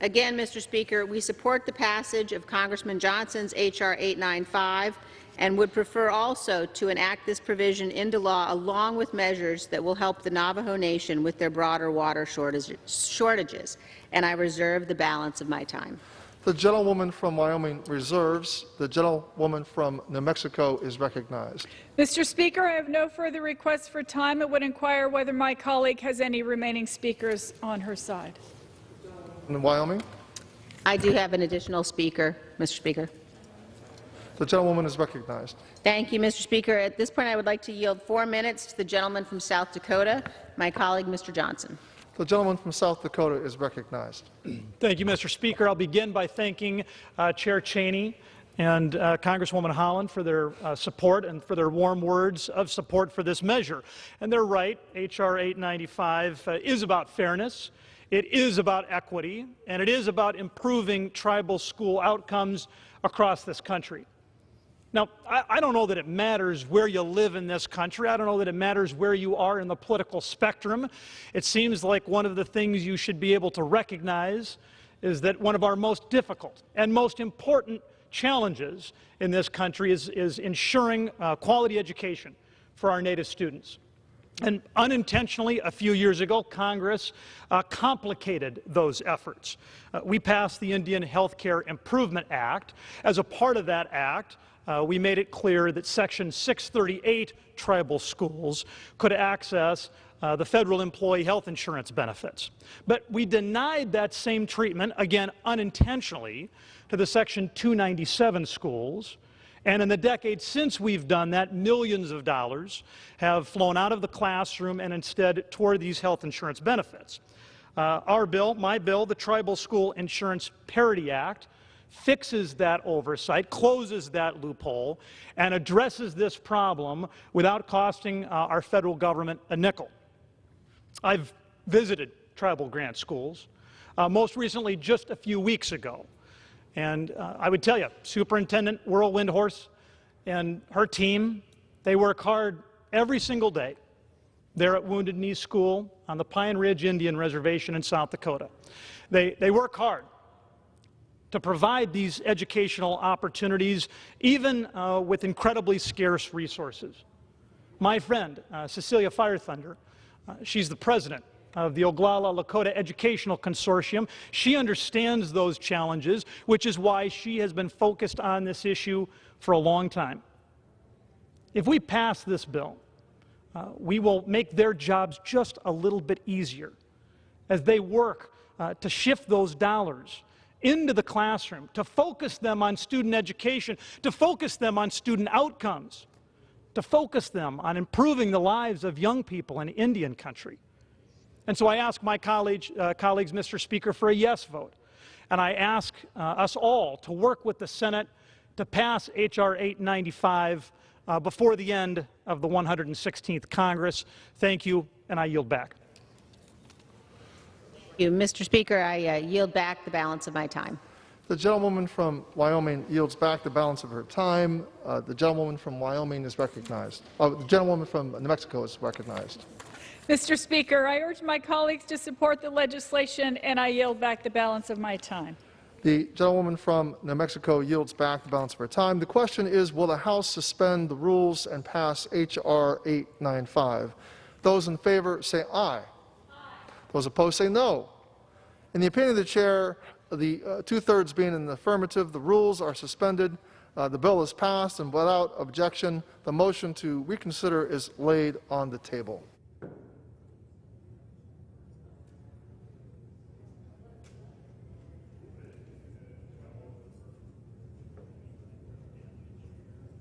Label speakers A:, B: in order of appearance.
A: Again, Mr. Speaker, we support the passage of Congressman Johnson's H.R. 895 and would prefer also to enact this provision into law along with measures that will help the Navajo Nation with their broader water shortages. And I reserve the balance of my time.
B: The gentlewoman from Wyoming reserves. The gentlewoman from New Mexico is recognized.
C: Mr. Speaker, I have no further requests for time. I would inquire whether my colleague has any remaining speakers on her side.
B: In Wyoming?
A: I do have an additional speaker, Mr. Speaker.
B: The gentlewoman is recognized.
A: Thank you, Mr. Speaker. At this point, I would like to yield 4 minutes to the gentleman from South Dakota, my colleague, Mr. Johnson.
B: The gentleman from South Dakota is recognized.
D: Thank you, Mr. Speaker. I'll begin by thanking Chair Cheney and Congresswoman Holland for their support and for their warm words of support for this measure. And they're right. H.R. 895 is about fairness. It is about equity, and it is about improving tribal school outcomes across this country. Now, I don't know that it matters where you live in this country. I don't know that it matters where you are in the political spectrum. It seems like one of the things you should be able to recognize is that one of our most difficult and most important challenges in this country is ensuring quality education for our Native students. And unintentionally, a few years ago, Congress complicated those efforts. We passed the Indian Health Care Improvement Act. As a part of that act, we made it clear that Section 638 tribal schools could access the federal employee health insurance benefits. But we denied that same treatment, again unintentionally, to the Section 297 schools. And in the decades since we've done that, millions of dollars have flown out of the classroom and instead toward these health insurance benefits. Our bill, my bill, the Tribal School Insurance Parity Act, fixes that oversight, closes that loophole, and addresses this problem without costing our federal government a nickel. I've visited tribal grant schools, most recently just a few weeks ago. And I would tell you, Superintendent Whirlwind Horse and her team, they work hard every single day. They're at Wounded Knee School on the Pine Ridge Indian Reservation in South Dakota. They work hard to provide these educational opportunities, even with incredibly scarce resources. My friend, Cecelia Fire Thunder, she's the president of the Oglala Lakota Educational Consortium. She understands those challenges, which is why she has been focused on this issue for a long time. If we pass this bill, we will make their jobs just a little bit easier as they work to shift those dollars into the classroom, to focus them on student education, to focus them on student outcomes, to focus them on improving the lives of young people in Indian country. And so I ask my colleagues, Mr. Speaker, for a yes vote. And I ask us all to work with the Senate to pass H.R. 895 before the end of the 116th Congress. Thank you, and I yield back.
A: Thank you. Mr. Speaker, I yield back the balance of my time.
B: The gentlewoman from Wyoming yields back the balance of her time. The gentlewoman from Wyoming is recognized. The gentlewoman from New Mexico is recognized.
C: Mr. Speaker, I urge my colleagues to support the legislation, and I yield back the balance of my time.
B: The gentlewoman from New Mexico yields back the balance of her time. The question is, will the House suspend the rules and pass H.R. 895? Those in favor say aye. Those opposed say no. In the opinion of the chair, the two-thirds being in the affirmative, the rules are suspended. The bill is passed, and without objection, the motion to reconsider is laid on the table.